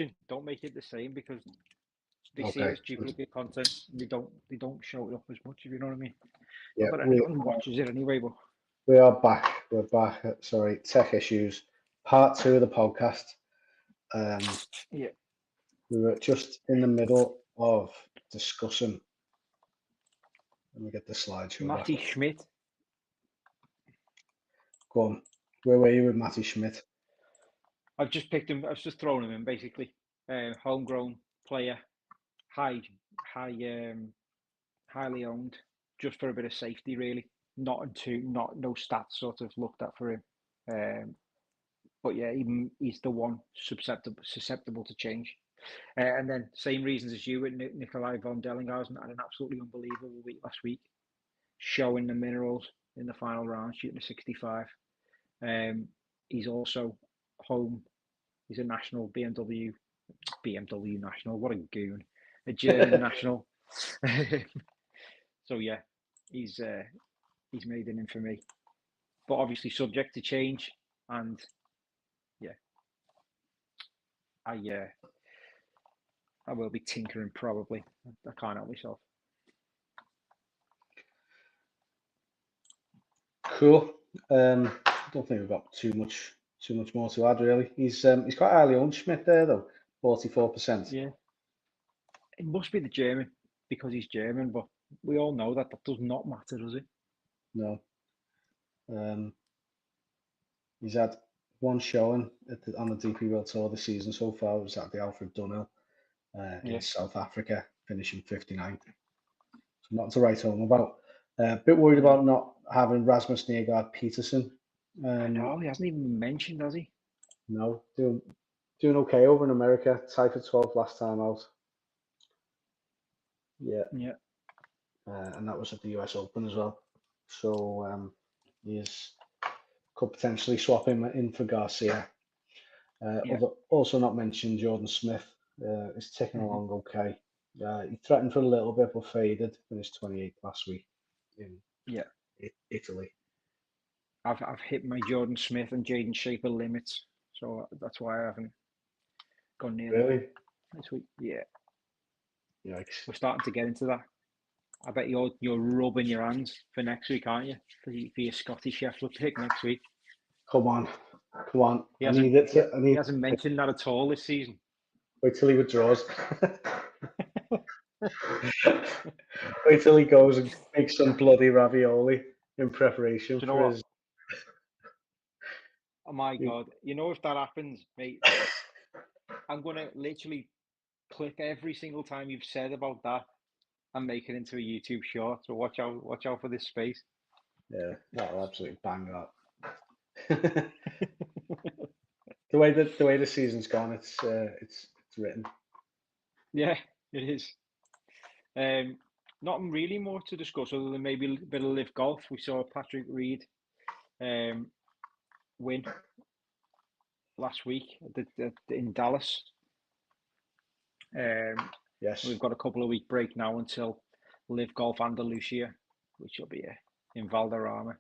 description. Don't make it the same because they see it as duplicate content. They don't show it up as much, if you know what I mean. Yeah, Not that anyone watches it anyway, but we are back. We're back. Sorry, tech issues. Part 2 of the podcast. Yeah. We were just in the middle of discussing. Let me get the slideshow Matty back. Schmidt. Go on. Where were you with Matty Schmidt? I've just picked him. I've just thrown him in basically. Homegrown player, highly owned, just for a bit of safety, really. No stats sort of looked at for him. But yeah, he's the one susceptible to change. And then same reasons as you with Nikolai von Dellinghausen had an absolutely unbelievable week last week, showing the minerals in the final round, shooting a 65. He's also home. He's a national BMW national. What a goon! A national. So yeah, he's made an in for me, but obviously subject to change. And yeah, I will be tinkering probably. I can't help myself. Cool. I don't think we've got too much more to add really. He's quite highly owned, Schmidt there though, 44%. Yeah, it must be the German because he's German, but we all know that does not matter, does it? No. He's had one showing on the DP World Tour this season so far. It was at the Alfred Dunhill against South Africa, finishing 59th. So nothing to write home about. A bit worried about not having Rasmus Nergaard Peterson. I know, he hasn't even mentioned, has he? No, doing okay over in America. Tied for 12th last time out. Yeah. Yeah. And that was at the US Open as well. So could potentially swap him in for Garcia. Also not mentioned, Jordan Smith is ticking along okay. He threatened for a little bit but faded. Finished 28th last week in Italy. I've hit my Jordan Smith and Jaden Shaper limits, so that's why I haven't gone near them this week. Yeah. Yikes. We're starting to get into that. I bet you're rubbing your hands for next week, aren't you? For your Scotty Scheffler pick next week. Come on. He hasn't mentioned that at all this season. Wait till he withdraws. Wait till he goes and makes some bloody ravioli in preparation for his. Oh my God. You know, if that happens, mate, I'm going to literally clip every single time you've said about that and make it into a YouTube short. So watch out for this space. Yeah, that'll absolutely bang that. The way the season's gone, it's written. Yeah, it is. Not really more to discuss other than maybe a bit of live golf. We saw Patrick Reed win last week in Dallas. Yes. We've got a couple of week break now until Live Golf Andalusia, which will be in Valderrama,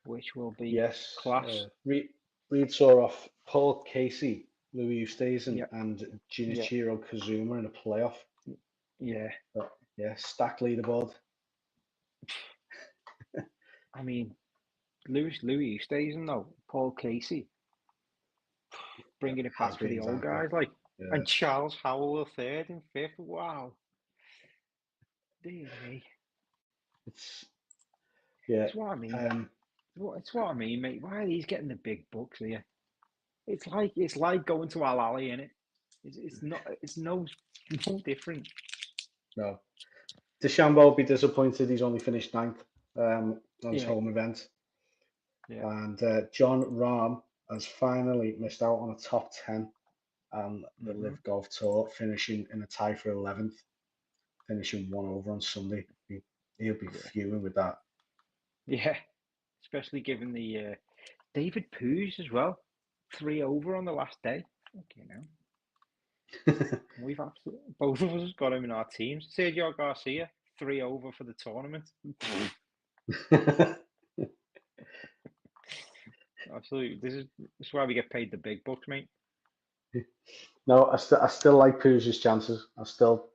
which will be class. Reed saw off Paul Casey, Louis Oosthuizen, and Junichiro Kazuma in a playoff. Yeah. Stacked leaderboard. I mean, Louis Oosthuizen though, Paul Casey, bringing it back for the old guys, and Charles Howell third and fifth. Wow. Dear me. It's what I mean. It's what I mean, mate. Why are these getting the big bucks here? It's like going to Al Ali, innit? It's not. It's no different. No. DeChambeau will be disappointed. He's only finished 9th on his home event. Yeah. And John Rahm has finally missed out on a top 10 on the Live Golf Tour, finishing in a tie for 11th, finishing 1 over on Sunday. He'll be fuming with that. Yeah, especially given the David Poos as well, 3 over on the last day. Okay, now we've absolutely both of us got him in our teams. Sergio Garcia, 3 over for the tournament. Absolutely, this is why we get paid the big bucks, mate. No, I still like Pooja's chances. I'm still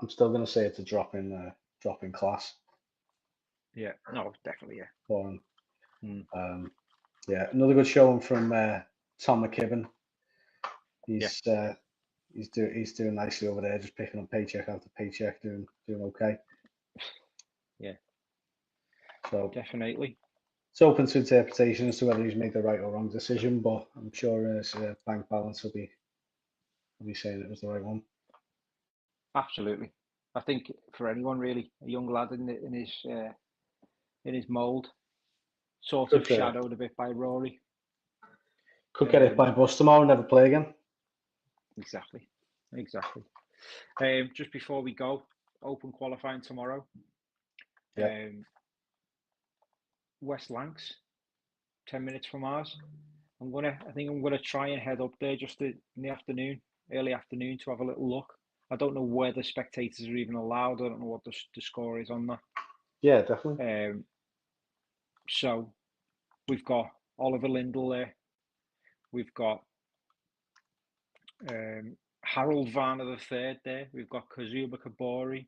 going to say it's a drop in class Yeah, no, definitely, yeah. for him. Mm. Yeah, another good showing from Tom McKibben. Yeah, He's doing nicely over there, just picking up paycheck after paycheck, doing okay. yeah, So definitely. it's open to interpretation as to whether he's made the right or wrong decision, but I'm sure his bank balance will be saying it was the right one. Absolutely. I think for anyone really, a young lad in his mould, sort of Could shadowed a bit by Rory. get it by bus tomorrow and never play again. Exactly. Just before we go, open qualifying tomorrow. Yeah. West Lancs, 10 minutes from ours. I think I'm gonna try and head up there just in the afternoon, early afternoon, to have a little look. I don't know whether spectators are even allowed. I don't know what the score is on that. Yeah, definitely. So we've got Oliver Lindell there. We've got Harold Varner III there. We've got Kazuma Kabori.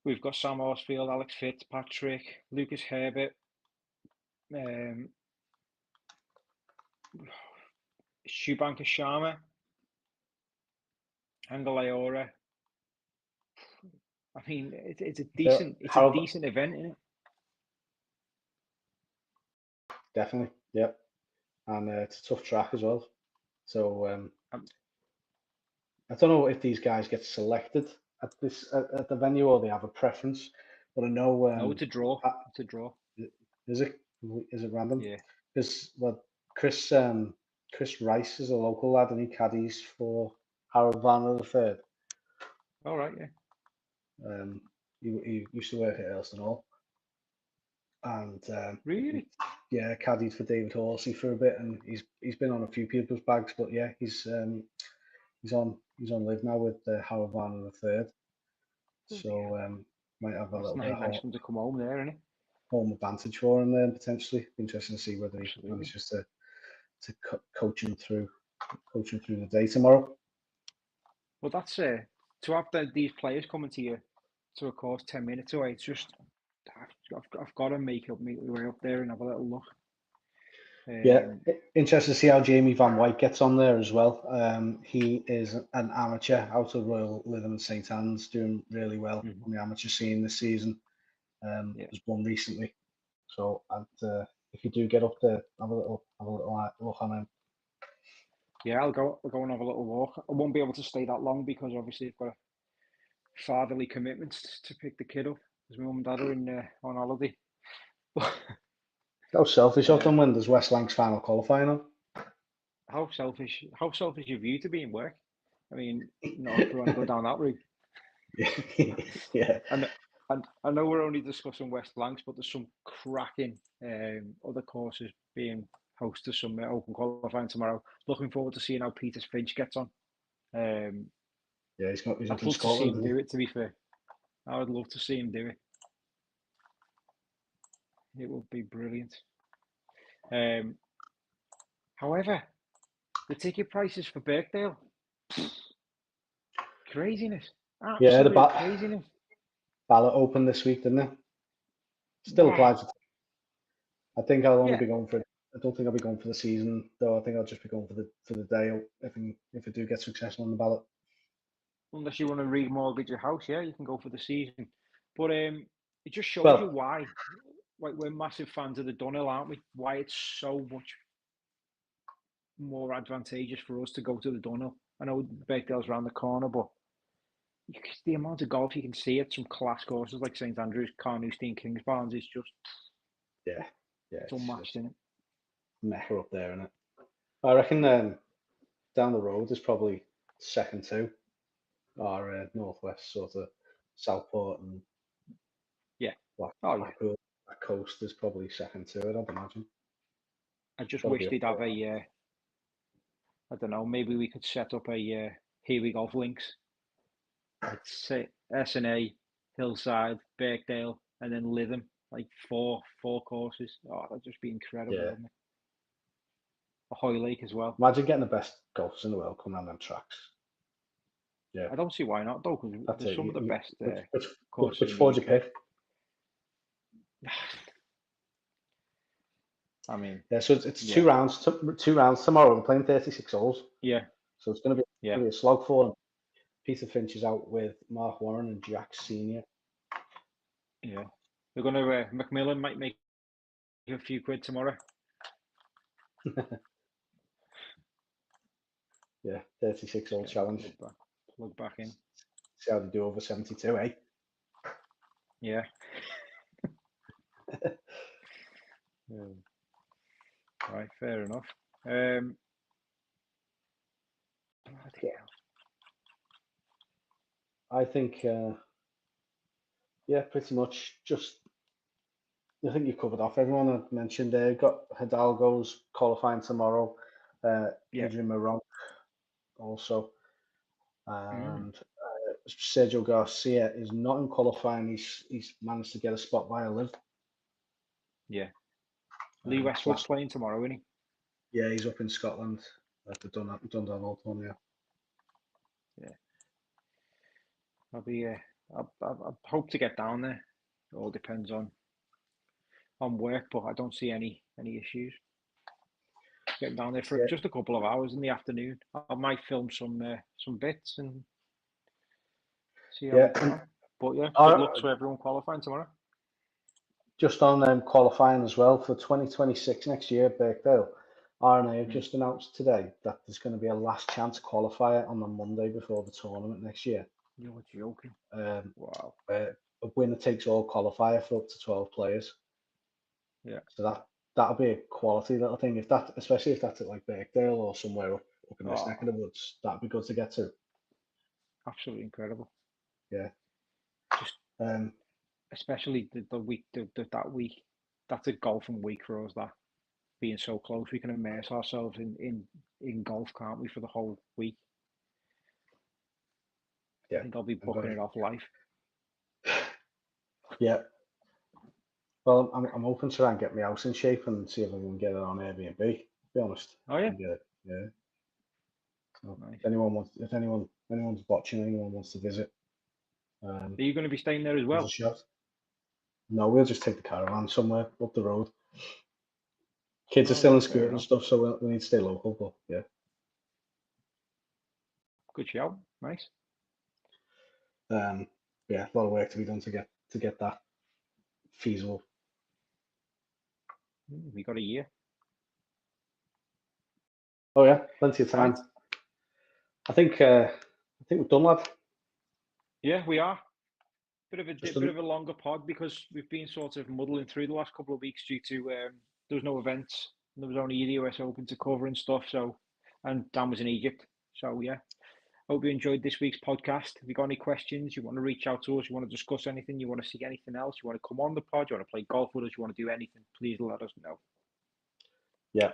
We've got Sam Horsfield, Alex Fitzpatrick, Lucas Herbert, Shubanka Sharma, Angel Ayora. I mean, it's a decent event, isn't it? Definitely, yep. And it's a tough track as well. So I don't know if these guys get selected at the venue or they have a preference, but I know. No, it's a draw. It's a draw. Is it random? Yeah. Because Chris Rice is a local lad and he caddies for Harold Varner III. All right, yeah. He used to work at Earlston Hall. And really, caddied for David Horsey for a bit, and he's been on a few people's bags, but yeah, he's on live now with Howard Varner III, so might have a that's little bit of nice for him to come home there, isn't it? home advantage for him then potentially. Interesting to see whether he Absolutely. manages to coach him through the day tomorrow. Well, that's to have these players coming to you to a course 10 minutes away. It's just I've got to make my way up there and have a little look. Yeah, interesting to see how Jamie Van White gets on there as well. He is an amateur out of Royal Lytham and St Anne's, doing really well on the amateur scene this season. Was won recently, so if you do get up there, have a little look on him. Yeah, I'll go and have a little walk. I won't be able to stay that long because obviously I've got fatherly commitments to pick the kid up because my mum and dad are on holiday. How selfish of them when there's West Lancs final qualifying on. How selfish of you to be in work. I mean, not if we want to go down that route. Yeah. And I know we're only discussing West Lancs, but there's some cracking other courses being hosted to some open qualifying tomorrow. Looking forward to seeing how Peter Finch gets on. Yeah, he's up in Scotland. I'd love to see him do it, to be fair. I would love to see him do it. It would be brilliant. However, the ticket prices for Birkdale, craziness. Absolute craziness. Ballot opened this week, didn't it? Still applies. I think I'll only be going for it. I don't think I'll be going for the season, though. I think I'll just be going for the day if I do get successful on the ballot. Unless you want to remortgage your house, yeah, you can go for the season. But it just shows you why. Like, we're massive fans of the Dunhill, aren't we? Why it's so much more advantageous for us to go to the Dunhill. I know Birkdale's around the corner, but the amount of golf you can see at some class courses like St Andrews, Carnoustie, and Kingsbarns is just it's unmatched, isn't it? Mecca up there, isn't it? I reckon down the road is probably second two, or northwest sort of Southport and Blackpool. That coast is probably second to it, I'd imagine. I just wish they'd have a I don't know, maybe we could set up a Here We Golf links. Let's say SNA, Hillside, Birkdale, and then Lytham, like four courses. Oh, that'd just be incredible, wouldn't it? Hoylake as well. Imagine getting the best golfers in the world coming on them tracks. Yeah, I don't see why not though, because that's there's it. some of the best courses Which in four the do you UK. pick? I mean, Yeah, so it's yeah, 2 rounds. 2 rounds tomorrow. We're playing 36 holes, yeah, so it's going to yeah. be a slog for them. Peter Finch is out with Mark Warren and Jack Senior. Yeah, they're going to. Macmillan might make a few quid tomorrow. Yeah, 36 hole challenge. Plug back in. See how they do over 72, eh? Yeah. Right, fair enough. Bloody hell. I think, yeah, pretty much just. I think you covered off everyone I mentioned there. Got Hidalgo's qualifying tomorrow. Yeah. Adrian Moronk also. And Sergio Garcia is not in qualifying. He's managed to get a spot by a live. Yeah. Lee Westwood's playing tomorrow, isn't he? Yeah, he's up in Scotland at the Dundonald one. Yeah. Yeah. I'll be. I hope to get down there. It all depends on work, but I don't see any issues getting down there for just a couple of hours in the afternoon. I might film some bits and see how we get on. But yeah, good luck to everyone qualifying tomorrow. Just on qualifying as well for 2026 next year, Birkdale. RNA have just announced today that there's going to be a last chance qualifier on the Monday before the tournament next year. You're joking. Wow. A winner takes all qualifier for up to 12 players. Yeah. So that'll be a quality little thing. Especially if that's at like Birkdale or somewhere up in this neck of the woods, that'd be good to get to. Absolutely incredible. Yeah. Just especially the week that week. That's a golfing week for us. That being so close, we can immerse ourselves in golf, can't we, for the whole week? Yeah. I think I'll be booking it off life. Yeah. Well, I'm hoping to try and get my house in shape and see if I can get it on Airbnb. To be honest. Oh yeah. Yeah. So nice. If anyone's watching, anyone wants to visit. Are you going to be staying there as well? No, we'll just take the caravan somewhere up the road. Kids are still in school and stuff, so we need to stay local. But yeah. Good show. Nice. Yeah, a lot of work to be done to get that feasible. We got a year. Oh yeah, plenty of time. Right. I think we're done, lad. Yeah, we are. Bit of a longer pod because we've been sort of muddling through the last couple of weeks due to there was no events. There was only the US Open to cover and stuff. So, and Dan was in Egypt. So yeah, hope you enjoyed this week's podcast. If you got any questions, you want to reach out to us, you want to discuss anything, you want to see anything else, you want to come on the pod, you want to play golf with us, you want to do anything, please let us know. Yeah,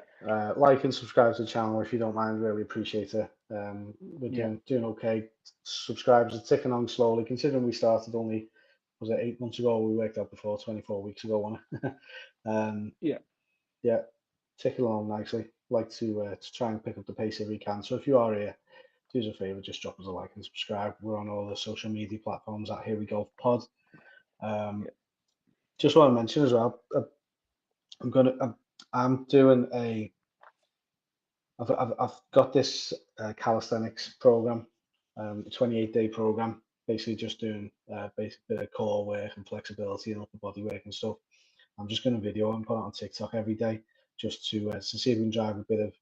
like and subscribe to the channel if you don't mind. Really appreciate it. We're doing okay. Subscribers are ticking on slowly, considering we started only, was it 8 months ago? We worked out before 24 weeks ago, wasn't it? Yeah, ticking along nicely. Like to try and pick up the pace if we can. So if you are here, do us a favor, just drop us a like and subscribe. We're on all the social media platforms at Here We Go Pod. Just want to mention as well, I'm doing I've got this calisthenics program, a 28-day program, basically just doing basic bit of core work and flexibility and upper body work and stuff. I'm just going to video and put it on TikTok every day, just to see if we can drive a bit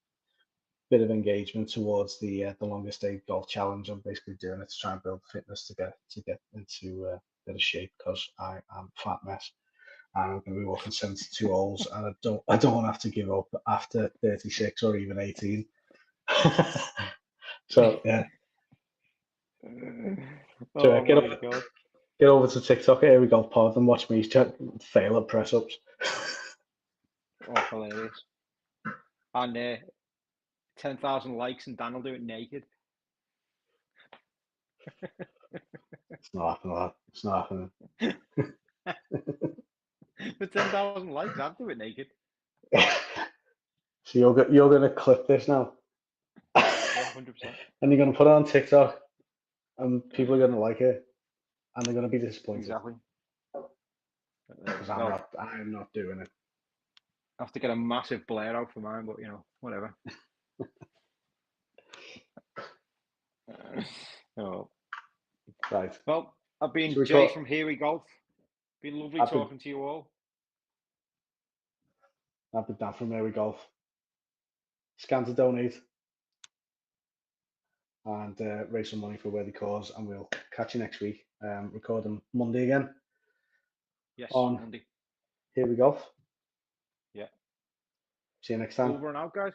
of engagement towards the longest day golf challenge. I'm basically doing it to try and build fitness to get into a bit of shape because I am a fat mess. I'm going to be walking 72 holes, and I don't want to have to give up after 36 or even 18. So yeah. Get over to TikTok. Here we go, pod, and watch me fail at press ups. Oh, hilarious! And 10,000 likes, and Dan will do it naked. It's not happening, lad. It's not happening. For 10,000 likes, I'd do it naked. So you're gonna clip this now, Yeah, 100%. and you're gonna put it on TikTok, and people are gonna like it, and they're gonna be disappointed Exactly. because Well, I'm not doing it. I have to get a massive blare out for mine, but whatever. Oh. Right. Well, I've Should been we Jay call? from Here We Golf. Been lovely I've been talking to you all. Dan from Mary Golf. Scan to donate and raise some money for a worthy cause, and we'll catch you next week. Recording Monday again Yes, on Monday. Here We Golf. Yeah. See you next time. Over and out, guys.